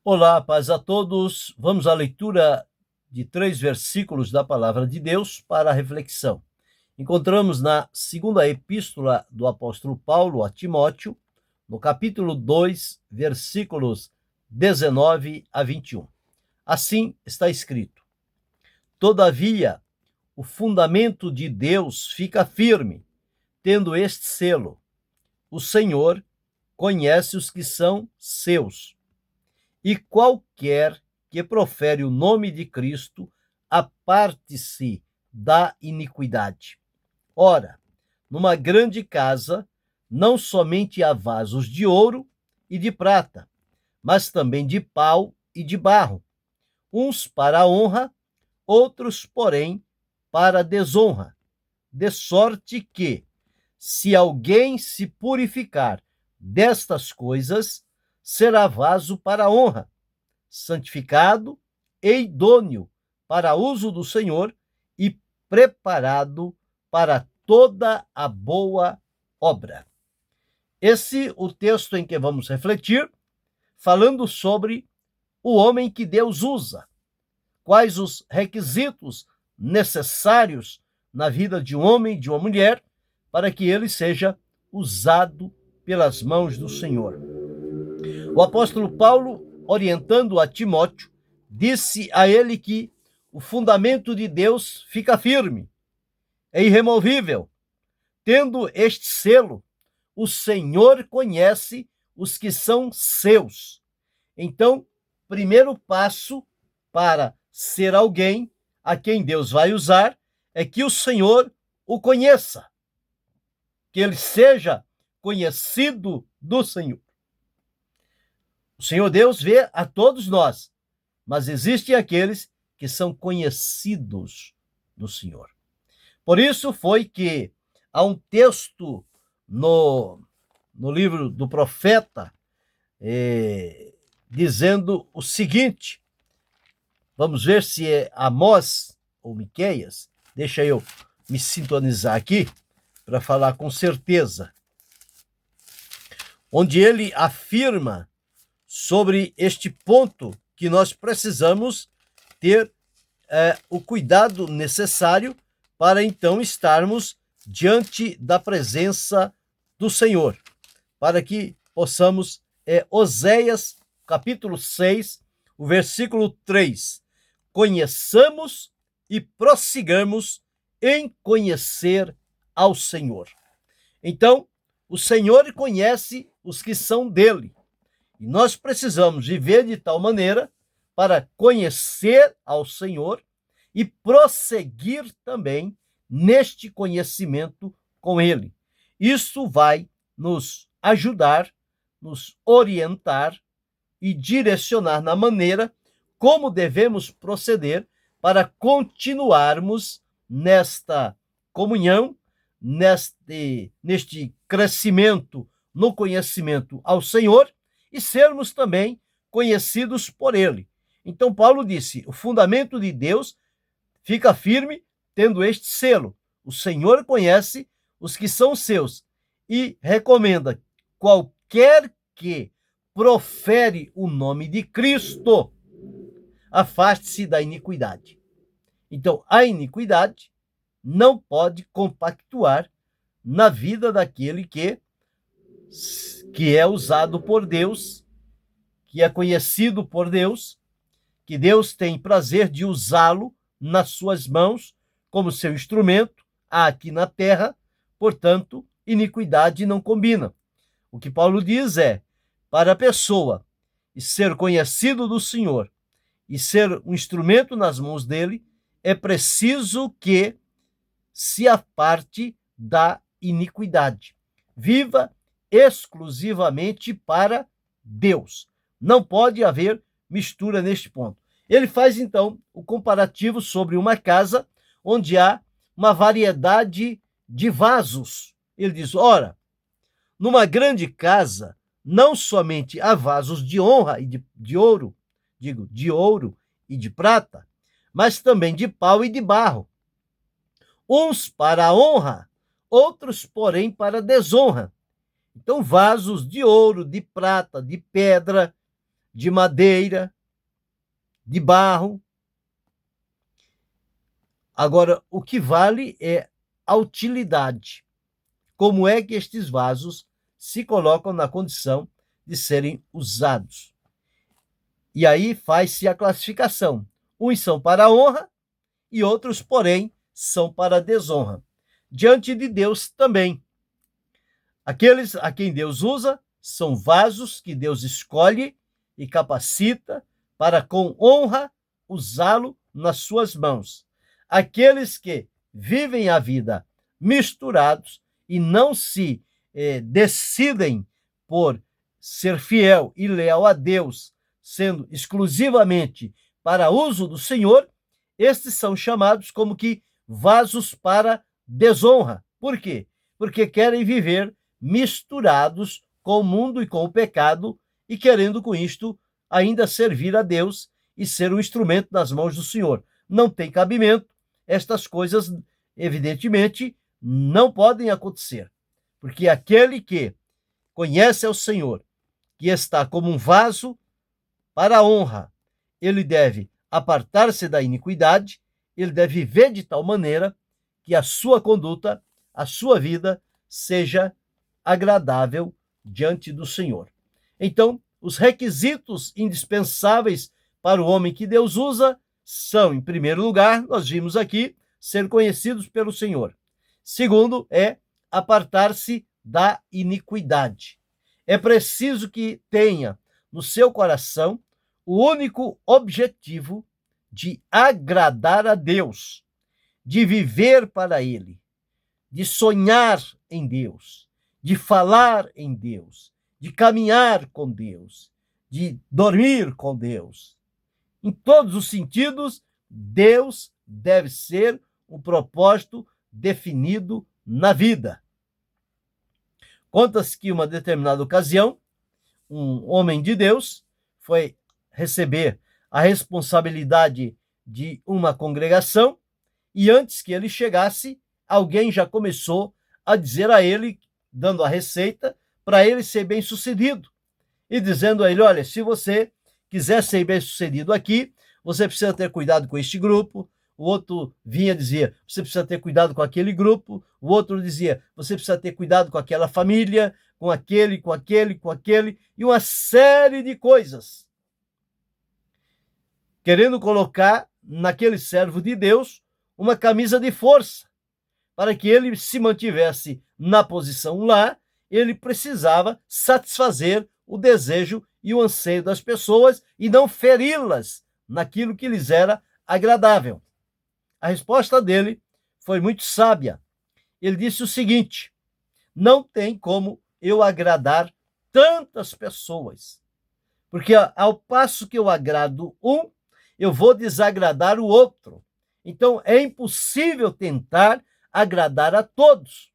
Olá, paz a todos. Vamos à leitura de 3 versículos da palavra de Deus para a reflexão. Encontramos na segunda epístola do apóstolo Paulo a Timóteo, no capítulo 2, versículos 19 a 21. Assim está escrito: Todavia, o fundamento de Deus fica firme, tendo este selo: o Senhor conhece os que são seus. E qualquer que profere o nome de Cristo, aparte-se da iniquidade. Ora, numa grande casa, não somente há vasos de ouro e de prata, mas também de pau e de barro, uns para a honra, outros, porém, para a desonra. De sorte que, se alguém se purificar destas coisas, será vaso para a honra, santificado e idôneo para uso do Senhor e preparado para toda a boa obra. Esse é o texto em que vamos refletir, falando sobre o homem que Deus usa. Quais os requisitos necessários na vida de um homem e de uma mulher para que ele seja usado pelas mãos do Senhor. O apóstolo Paulo, orientando a Timóteo, disse a ele que o fundamento de Deus fica firme, é irremovível. Tendo este selo, o Senhor conhece os que são seus. Então, primeiro passo para ser alguém a quem Deus vai usar é que o Senhor o conheça, que ele seja conhecido do Senhor. O Senhor Deus vê a todos nós, mas existem aqueles que são conhecidos do Senhor. Por isso foi que há um texto no livro do profeta dizendo o seguinte. Vamos ver se é Amós ou Miqueias. Deixa eu me sintonizar aqui para falar com certeza. Onde ele afirma sobre este ponto que nós precisamos ter o cuidado necessário para então estarmos diante da presença do Senhor, para que possamos, Oséias, capítulo 6, o versículo 3, conheçamos e prossigamos em conhecer ao Senhor. Então, o Senhor conhece os que são dele, e nós precisamos viver de tal maneira para conhecer ao Senhor e prosseguir também neste conhecimento com ele. Isso vai nos ajudar, nos orientar e direcionar na maneira como devemos proceder para continuarmos nesta comunhão, neste crescimento no conhecimento ao Senhor e sermos também conhecidos por ele. Então Paulo disse: o fundamento de Deus fica firme tendo este selo: o Senhor conhece os que são seus, e recomenda: qualquer que profere o nome de Cristo, afaste-se da iniquidade. Então, a iniquidade não pode compactuar na vida daquele que é usado por Deus, que é conhecido por Deus, que Deus tem prazer de usá-lo nas suas mãos como seu instrumento aqui na terra. Portanto, iniquidade não combina. O que Paulo diz é: para a pessoa ser conhecido do Senhor e ser um instrumento nas mãos dele, é preciso que se aparte da iniquidade. Viva exclusivamente para Deus. Não pode haver mistura neste ponto. Ele faz, então, o comparativo sobre uma casa onde há uma variedade de vasos. Ele diz: ora, numa grande casa, não somente há vasos de honra e de ouro, de ouro e de prata, mas também de pau e de barro. Uns para a honra, outros, porém, para a desonra. Então, vasos de ouro, de prata, de pedra, de madeira, de barro. Agora, o que vale é a utilidade. Como é que estes vasos se colocam na condição de serem usados? E aí faz-se a classificação. Uns são para a honra e outros, porém, são para a desonra. Diante de Deus também. Aqueles a quem Deus usa são vasos que Deus escolhe e capacita para, com honra, usá-lo nas suas mãos. Aqueles que vivem a vida misturados e não se decidem por ser fiel e leal a Deus, sendo exclusivamente para uso do Senhor, estes são chamados como que vasos para desonra. Por quê? Porque querem viver misturados com o mundo e com o pecado e querendo com isto ainda servir a Deus e ser um instrumento nas mãos do Senhor. Não tem cabimento, estas coisas evidentemente não podem acontecer, porque aquele que conhece ao Senhor, que está como um vaso para a honra, ele deve apartar-se da iniquidade, ele deve viver de tal maneira que a sua conduta, a sua vida seja agradável diante do Senhor. Então, os requisitos indispensáveis para o homem que Deus usa são, em primeiro lugar, nós vimos aqui, ser conhecidos pelo Senhor. Segundo, é apartar-se da iniquidade. É preciso que tenha no seu coração o único objetivo de agradar a Deus, de viver para Ele, de sonhar em Deus, de falar em Deus, de caminhar com Deus, de dormir com Deus. Em todos os sentidos, Deus deve ser o propósito definido na vida. Conta-se que, uma determinada ocasião, um homem de Deus foi receber a responsabilidade de uma congregação e, antes que ele chegasse, alguém já começou a dizer a ele, dando a receita para ele ser bem-sucedido e dizendo a ele: olha, se você quiser ser bem-sucedido aqui, você precisa ter cuidado com este grupo. O outro vinha e dizia: você precisa ter cuidado com aquele grupo. O outro dizia: você precisa ter cuidado com aquela família, com aquele, e uma série de coisas, querendo colocar naquele servo de Deus uma camisa de força. Para que ele se mantivesse na posição lá, ele precisava satisfazer o desejo e o anseio das pessoas e não feri-las naquilo que lhes era agradável. A resposta dele foi muito sábia. Ele disse o seguinte: não tem como eu agradar tantas pessoas, porque ao passo que eu agrado um, eu vou desagradar o outro. Então é impossível tentar agradar a todos,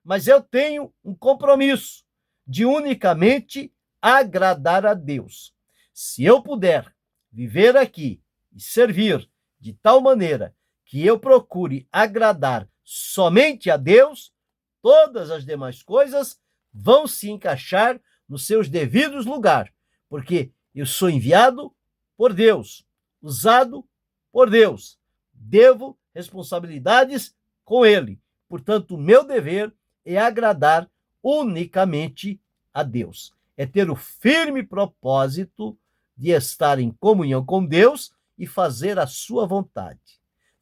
mas eu tenho um compromisso de unicamente agradar a Deus. Se eu puder viver aqui e servir de tal maneira que eu procure agradar somente a Deus, todas as demais coisas vão se encaixar nos seus devidos lugares, porque eu sou enviado por Deus, usado por Deus, devo responsabilidades com Ele. Portanto, o meu dever é agradar unicamente a Deus. É ter o firme propósito de estar em comunhão com Deus e fazer a sua vontade.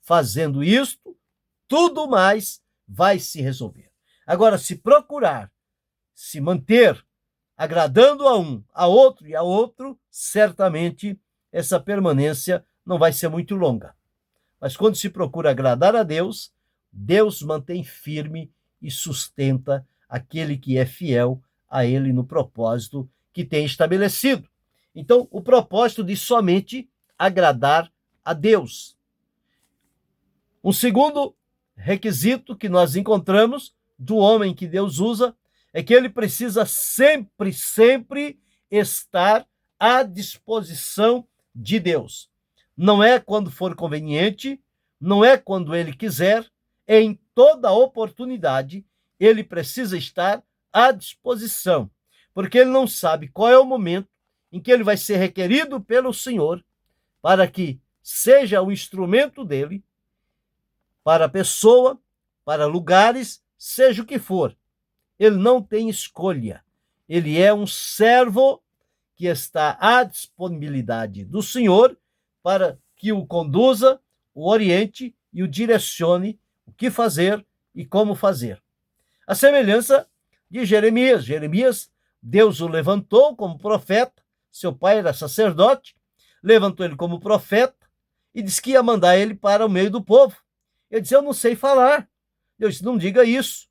Fazendo isto, tudo mais vai se resolver. Agora, se procurar se manter agradando a um, a outro e a outro, certamente essa permanência não vai ser muito longa. Mas quando se procura agradar a Deus, Deus mantém firme e sustenta aquele que é fiel a Ele no propósito que tem estabelecido. Então, o propósito de somente agradar a Deus. Um segundo requisito que nós encontramos do homem que Deus usa é que ele precisa sempre estar à disposição de Deus. Não é quando for conveniente, não é quando ele quiser, é em toda oportunidade ele precisa estar à disposição, porque ele não sabe qual é o momento em que ele vai ser requerido pelo Senhor para que seja o instrumento dele para a pessoa, para lugares, seja o que for. Ele não tem escolha. Ele é um servo que está à disponibilidade do Senhor para que o conduza, o oriente e o direcione o que fazer e como fazer. A semelhança de Jeremias. Jeremias, Deus o levantou como profeta, seu pai era sacerdote, levantou ele como profeta e disse que ia mandar ele para o meio do povo. Ele disse, eu não sei falar. Deus disse, não diga isso,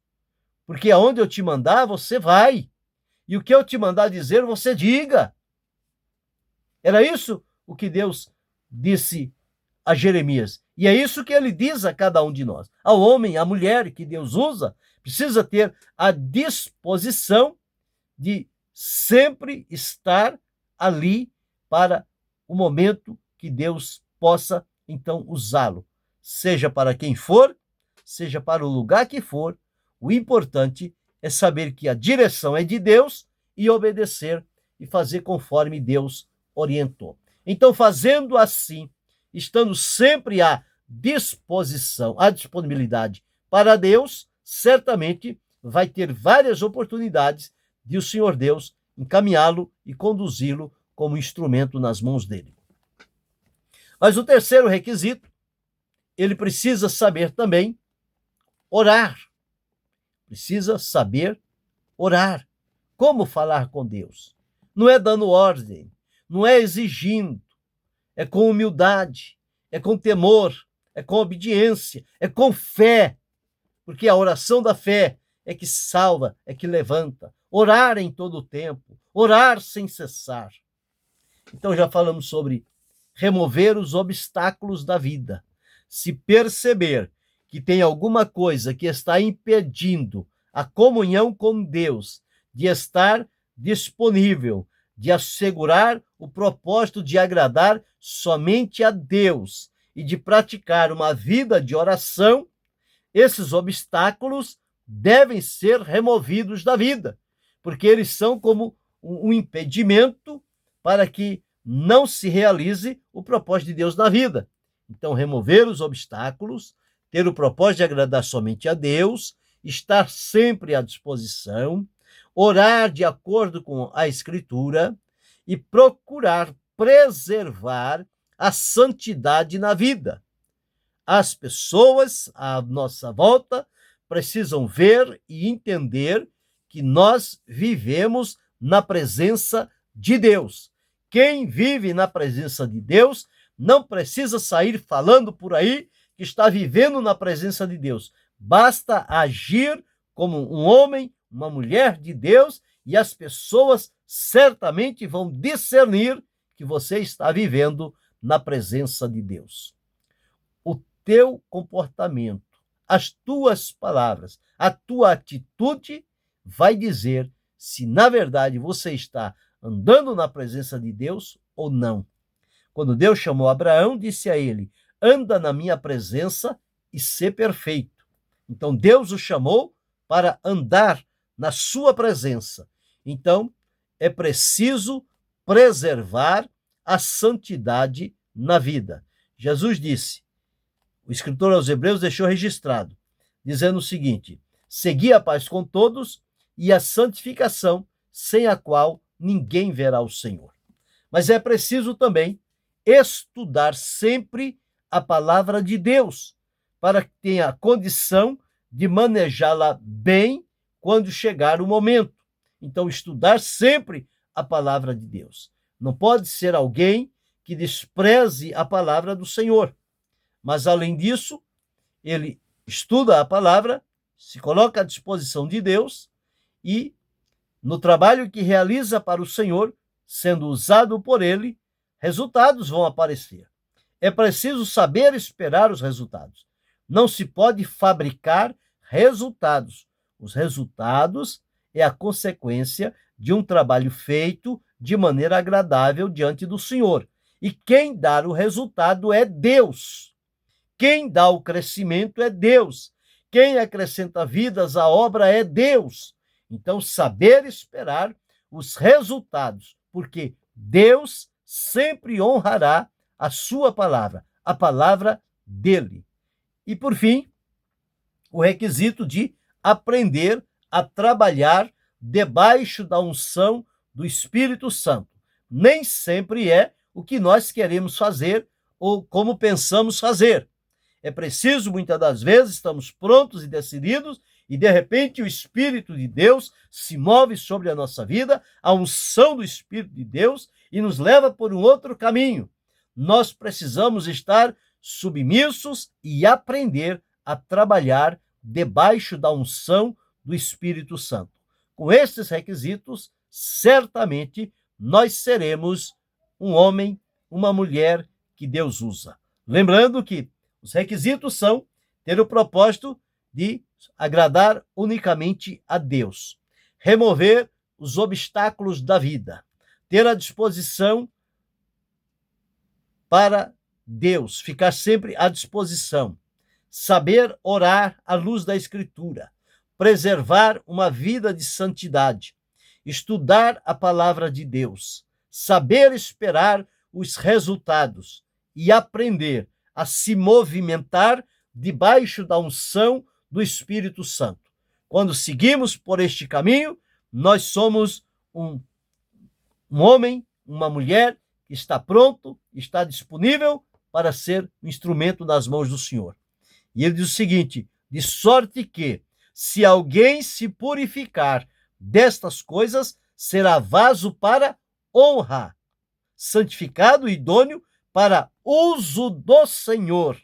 porque aonde eu te mandar, você vai. E o que eu te mandar dizer, você diga. Era isso o que Deus disse a Jeremias. E é isso que ele diz a cada um de nós. Ao homem, à mulher que Deus usa, precisa ter a disposição de sempre estar ali para o momento que Deus possa, então, usá-lo. Seja para quem for, seja para o lugar que for, o importante é saber que a direção é de Deus e obedecer e fazer conforme Deus orientou. Então, fazendo assim, estando sempre à disposição, à disponibilidade para Deus, certamente vai ter várias oportunidades de o Senhor Deus encaminhá-lo e conduzi-lo como instrumento nas mãos dele. Mas o terceiro requisito, ele precisa saber também orar. Precisa saber orar. Como falar com Deus? Não é dando ordem, não é exigindo, é com humildade, é com temor, é com obediência, é com fé, porque a oração da fé é que salva, é que levanta. Orar em todo o tempo, orar sem cessar. Então já falamos sobre remover os obstáculos da vida. Se perceber que tem alguma coisa que está impedindo a comunhão com Deus, de estar disponível, de assegurar o propósito de agradar somente a Deus e de praticar uma vida de oração, esses obstáculos devem ser removidos da vida, porque eles são como um impedimento para que não se realize o propósito de Deus na vida. Então, remover os obstáculos, ter o propósito de agradar somente a Deus, estar sempre à disposição, orar de acordo com a Escritura e procurar preservar a santidade na vida. As pessoas à nossa volta precisam ver e entender que nós vivemos na presença de Deus. Quem vive na presença de Deus não precisa sair falando por aí que está vivendo na presença de Deus. Basta agir como um homem, uma mulher de Deus, e as pessoas certamente vão discernir que você está vivendo na presença de Deus. O teu comportamento, as tuas palavras, a tua atitude vai dizer se na verdade você está andando na presença de Deus ou não. Quando Deus chamou Abraão, disse a ele, anda na minha presença e ser perfeito. Então Deus o chamou para andar na sua presença. Então é preciso preservar a santidade na vida. Jesus disse, o escritor aos Hebreus deixou registrado, dizendo o seguinte, segui a paz com todos e a santificação, sem a qual ninguém verá o Senhor. Mas é preciso também estudar sempre a palavra de Deus, para que tenha a condição de manejá-la bem quando chegar o momento. Então, estudar sempre a palavra de Deus. Não pode ser alguém que despreze a palavra do Senhor. Mas, além disso, ele estuda a palavra, se coloca à disposição de Deus e, no trabalho que realiza para o Senhor, sendo usado por ele, resultados vão aparecer. É preciso saber esperar os resultados. Não se pode fabricar resultados. Os resultados é a consequência de um trabalho feito de maneira agradável diante do Senhor. E quem dá o resultado é Deus. Quem dá o crescimento é Deus. Quem acrescenta vidas à obra é Deus. Então, saber esperar os resultados, porque Deus sempre honrará a sua palavra, a palavra dele. E, por fim, o requisito de aprender a trabalhar debaixo da unção do Espírito Santo. Nem sempre é o que nós queremos fazer ou como pensamos fazer. É preciso, muitas das vezes, estamos prontos e decididos, e de repente o Espírito de Deus se move sobre a nossa vida, a unção do Espírito de Deus, e nos leva por um outro caminho. Nós precisamos estar submissos e aprender a trabalhar debaixo da unção do Espírito Santo. Com estes requisitos, certamente nós seremos um homem, uma mulher que Deus usa. Lembrando que os requisitos são ter o propósito de agradar unicamente a Deus, remover os obstáculos da vida, ter a disposição para Deus, ficar sempre à disposição, saber orar à luz da Escritura, preservar uma vida de santidade, estudar a palavra de Deus, saber esperar os resultados e aprender a se movimentar debaixo da unção do Espírito Santo. Quando seguimos por este caminho, nós somos um homem, uma mulher que está pronto, está disponível para ser um instrumento nas mãos do Senhor. E ele diz o seguinte: de sorte que, se alguém se purificar destas coisas, será vaso para honra, santificado e idôneo para uso do Senhor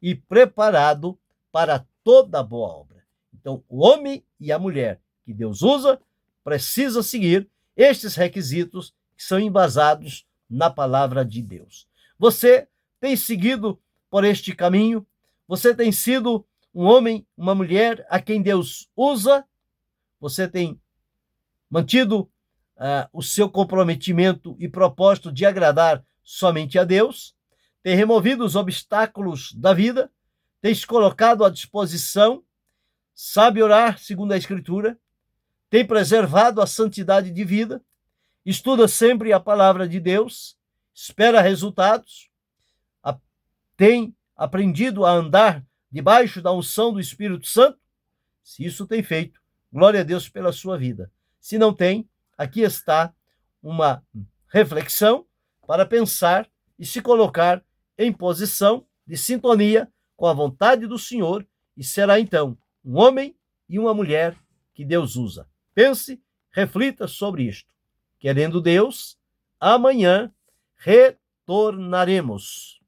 e preparado para toda boa obra. Então, o homem e a mulher que Deus usa precisa seguir estes requisitos que são embasados na palavra de Deus. Você tem seguido por este caminho? Você tem sido um homem, uma mulher a quem Deus usa? Você tem mantido o seu comprometimento e propósito de agradar somente a Deus? Tem removido os obstáculos da vida? Tem se colocado à disposição? Sabe orar segundo a Escritura? Tem preservado a santidade de vida? Estuda sempre a palavra de Deus? Espera resultados? Tem aprendido a andar debaixo da unção do Espírito Santo? Se isso tem feito, glória a Deus pela sua vida. Se não tem, aqui está uma reflexão para pensar e se colocar em posição de sintonia com a vontade do Senhor, e será então um homem e uma mulher que Deus usa. Pense, reflita sobre isto. Querendo Deus, amanhã retornaremos.